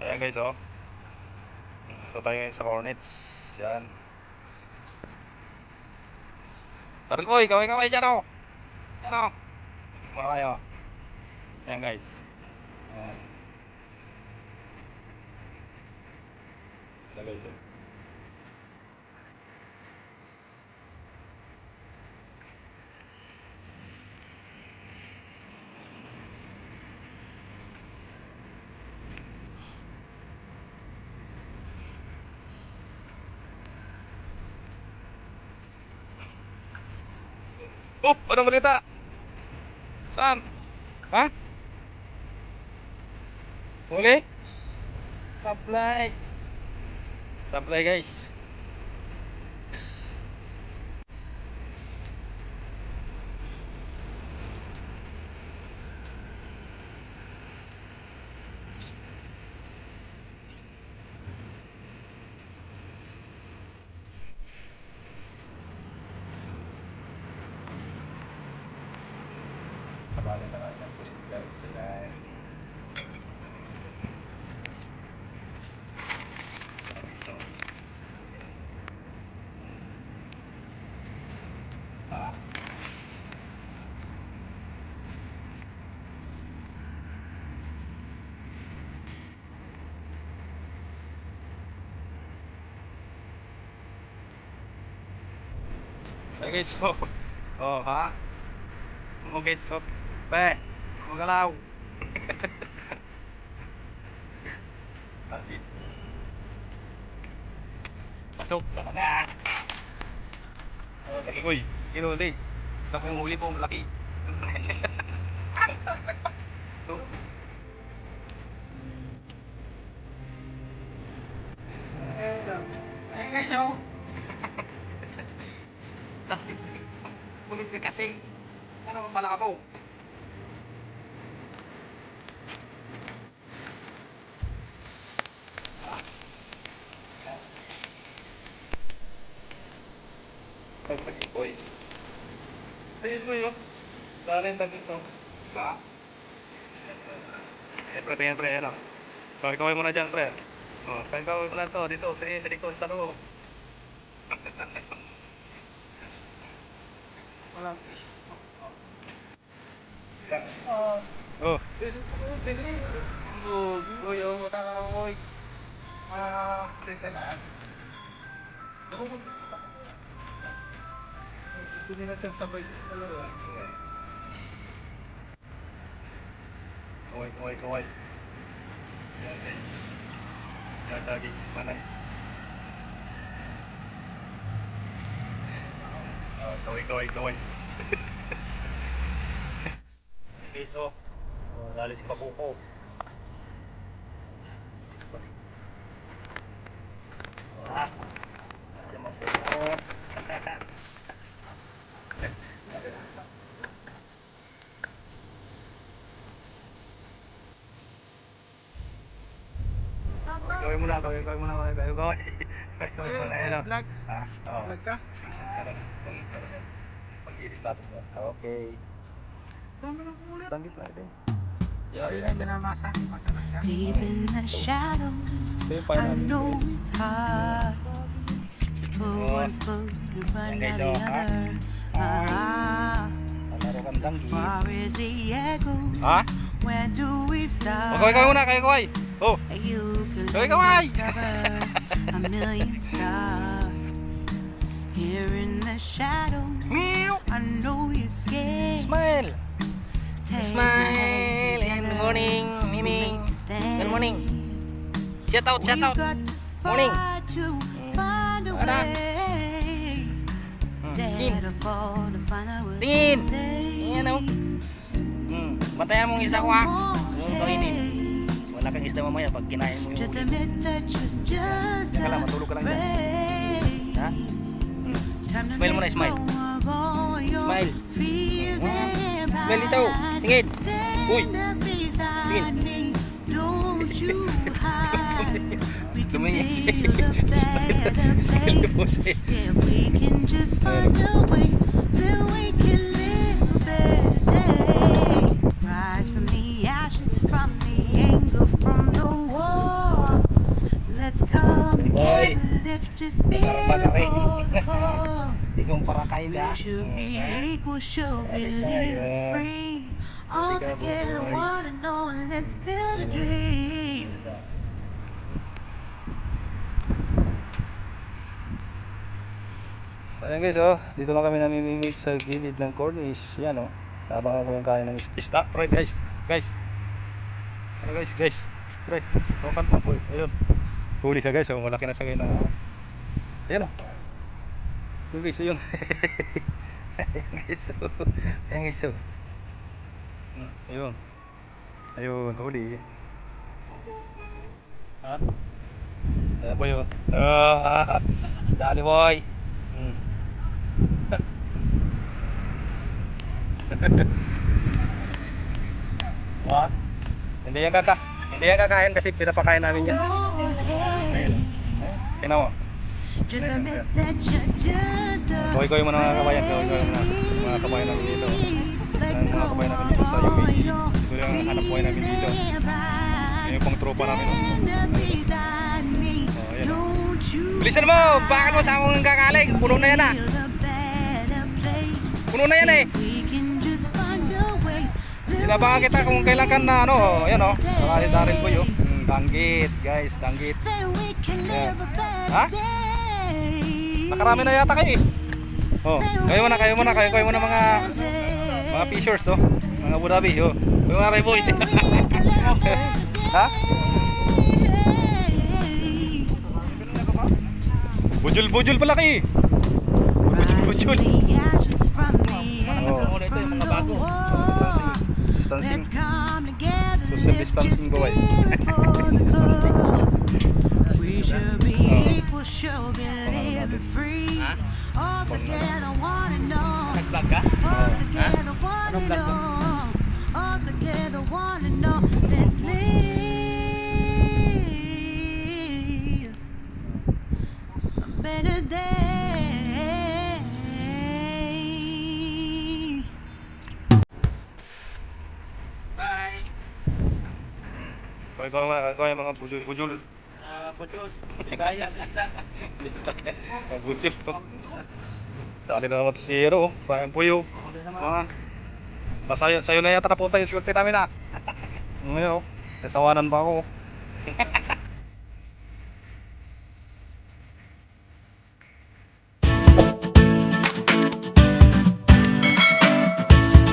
Ayan guys, oh. Ito tayo ngayon sa Hornets. Yan. Targoy, kaway-kaway dyan, oh. Yan, oh. Kaway, oh. Ayan guys. Ayan. Ayan guys, oh. Up! Anong balita? Saan? Ha? Huli? Supply. Supply guys. Kabali na natin po sila. Okay, so, oh ha? Okay, so, pe, magalaw. Pasok. Uy, kinuli. Naku yung huli po, malaki. Kulit ka kasi. Ano pala ako? Uy. Ayun mo yun. Dali yung tagit to. Ba? Pre, ano? Kaway-kaway mo na dyan, pre. Oh, kaway-kaway mo na to. Dito, sa likod, sa loob. Walang fish. Oh. Oh. Uy, oh, matakaw, uy. Sisalaan. Ito nila sabay sa dalawa. Kaway. Yan, daging manay. Kaway. Piso. Oh, lali si Pabuko. Ah. Kaway muna. Kaway muna. Hello. Vlog? Oo. Vlog ka? Pag-ilit natin mo. Okay. Dami lang ulit. Dami pa rin. Yan, binamasa. Deep in the shadow, I know it's hard to put one foot in front of the other. So far as the echo, where do we start? Kaway muna, kaway. Oh. You can Kaway. discover a million stars here in the shadow. I know you're scared. Smile. Take Smile. my hand And good morning, Mimi. stand. Good morning. Shout out. We've got to Morning. fight to find a Ada. way. Tingin. Dare to fall to find out what Tingin. to say. Ayan o. Bantayan mong isda ko ha. Yung kainin. Wala kang isda mamaya pag kinain mo yung Just huli. admit that you're just Teka lang, matulog ka lang dyan. afraid. Ha? Time to Smile muna, let smile. go of all your Smile. fears and Smile dito. pride. Tingin. Uy. Stand up beside Tingin. me. Don't you hide. We can Tumingin. build a better place. Smile. If we can just find a way, then we can live a better day. Rise from the ashes, from the anger, from the war. just be Barakay. for the cause. Sigong parakay We na. should be equal, should be living free. All together, one and all, let's build a dream. Ayan guys, oh, dito lang kami namimimik sa gilid ng cornice. Yan oh. Habang ako yung kain ng isda. Try guys. Guys. Ano guys. Try. Hawakan mo. Uy, ayun. Huli siya guys, oh. Malaki na siya ngayon. Ayan oh. Yun guys, ayun. Ayan guys, oh. Ayan guys, oh. Ayun. Ayun, huli. Ha? Ayan po yun. Dali boy. What? Hindi yan kakain kasi pinapakain namin yan. Tingnan mo. Just admit that you're just a Koy mo na mga kabayan. Koy mo na mga kabayan namin dito. Ang mga kabayan namin dito sa UAE. Siguro yung hanap buhay namin dito. Yung pang tropa namin. Oh, ayan. Bilisan mo! Bakit mo sa akong kakaling? Puno na yan ah! Puno na yan eh! Inabangan kita kung kailan ka na ano, ayan oh. Darin po yun. Danggit guys, danggit. Ayan. Ha? Nakarami na yata kayo eh. Oh, kayo muna mga fishers oh. Mga Abu Dhabi oh. Kayo muna kayo boy. Ha? Bujul pala kayo. Bujul. Ano ito yung mga bago. Distancing. Social distancing ba guys? We should be equal, should be living free. All together, one and all. Nag-vlog ka? All together, one and all. All together, one and all. Let's live a better day. Bye! Kaya mga bujul. Puchos. Kaya. Bujul to. Dali na naman si Hero. Parang puyo. Mga. Sayo na yata na punta yung swerte namin ah. Ngayon, sasawanan pa ako.